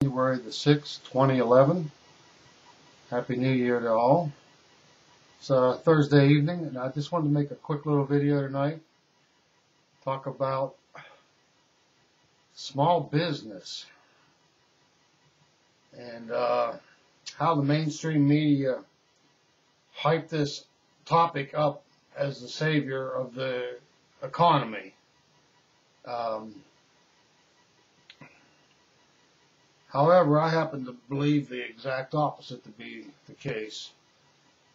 January the 6th, 2011. Happy New Year to all. It's Thursday evening, and I just wanted to make a quick little video tonight. Talk about small business and how the mainstream media hype this topic up as the savior of the economy. However, I happen to believe the exact opposite to be the case.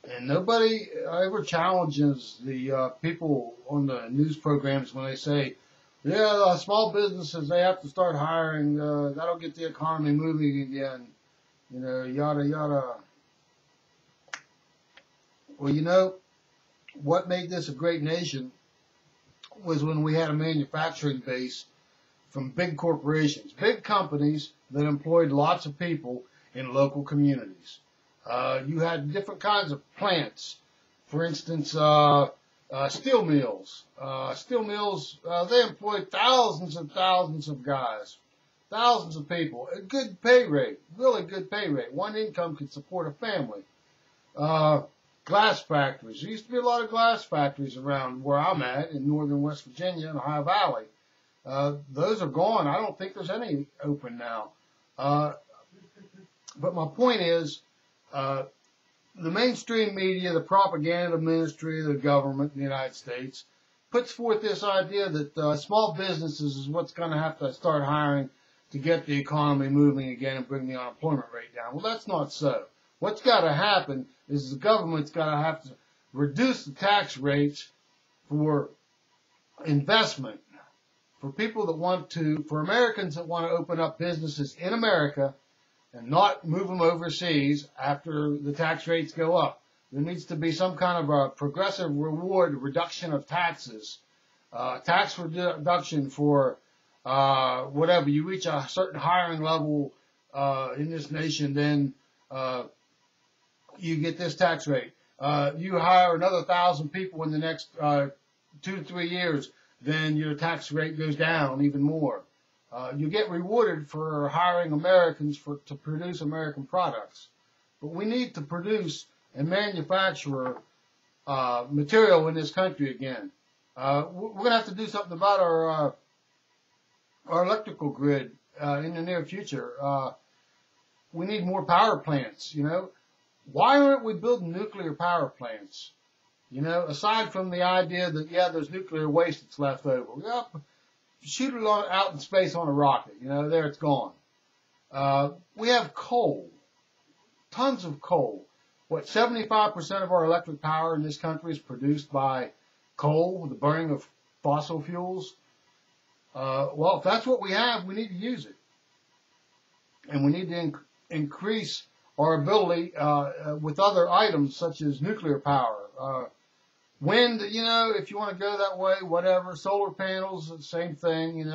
And nobody ever challenges the people on the news programs when they say, yeah, small businesses, they have to start hiring, that'll get the economy moving again, yada, yada. Well, what made this a great nation was when we had a manufacturing base from big corporations, big companies that employed lots of people in local communities. You had different kinds of plants. For instance, steel mills. Steel mills, they employed thousands and thousands of guys, thousands of people. A good pay rate, really good pay rate. One income could support a family. Glass factories. There used to be a lot of glass factories around where I'm at in northern West Virginia in Ohio Valley. Those are gone. I don't think there's any open now. But my point is, the mainstream media, the propaganda ministry of the government in the United States puts forth this idea that small businesses is what's going to have to start hiring to get the economy moving again and bring the unemployment rate down. Well, that's not so. What's got to happen is the government's got to have to reduce the tax rates for investment. For people that for Americans that want to open up businesses in America and not move them overseas after the tax rates go up. There needs to be some kind of a progressive reduction of taxes, tax reduction for whatever. You reach a certain hiring level in this nation, then you get this tax rate. You hire another 1,000 people in the next 2 to 3 years, then your tax rate goes down even more. You get rewarded for hiring Americans to produce American products. But we need to produce and manufacture material in this country again. We're going to have to do something about our electrical grid in the near future. We need more power plants, Why aren't we building nuclear power plants? Aside from the idea that, yeah, there's nuclear waste that's left over. Yep, shoot it out in space on a rocket. There it's gone. We have coal, tons of coal. 75% of our electric power in this country is produced by coal, the burning of fossil fuels. Well, if that's what we have, we need to use it. And we need to increase our ability with other items such as nuclear power. Wind, if you want to go that way, whatever. Solar panels, same thing,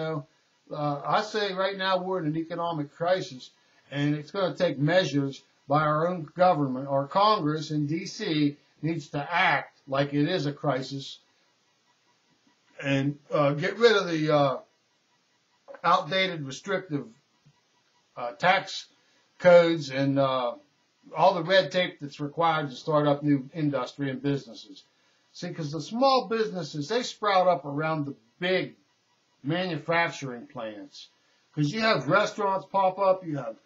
I say right now we're in an economic crisis, and it's going to take measures by our own government. Our Congress in D.C. needs to act like it is a crisis and get rid of the outdated restrictive tax codes and all the red tape that's required to start up new industry and businesses. See, because the small businesses, they sprout up around the big manufacturing plants. Because you have restaurants pop up, you have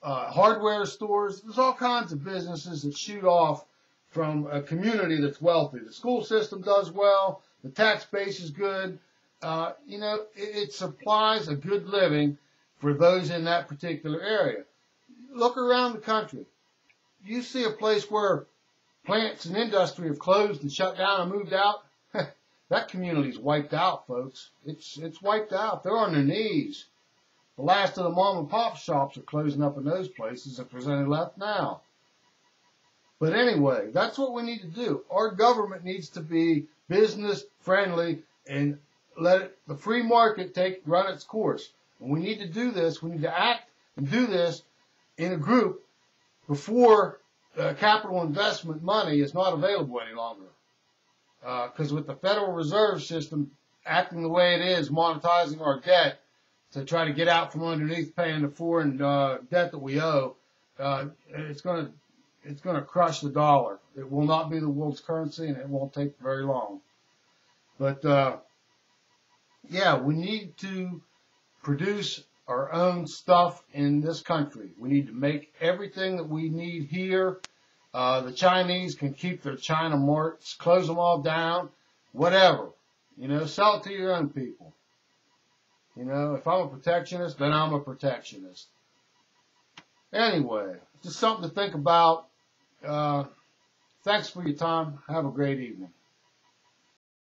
hardware stores. There's all kinds of businesses that shoot off from a community that's wealthy. The school system does well. The tax base is good. It supplies a good living for those in that particular area. Look around the country. You see a place where plants and industry have closed and shut down and moved out. That community's wiped out, folks. It's wiped out. They're on their knees. The last of the mom and pop shops are closing up in those places if there's any left now. But anyway, that's what we need to do. Our government needs to be business friendly and let the free market run its course. And we need to do this. We need to act and do this in a group before capital investment money is not available any longer. Because with the Federal Reserve System acting the way it is, monetizing our debt to try to get out from underneath paying the foreign debt that we owe, it's going to crush the dollar. It will not be the world's currency, and it won't take very long. But yeah, we need to produce our own stuff in this country. We need to make everything that we need here. The Chinese can keep their China marts, close them all down, whatever. You know, sell it to your own people. You know, if I'm a protectionist, then I'm a protectionist. Anyway, just something to think about. Thanks for your time. Have a great evening.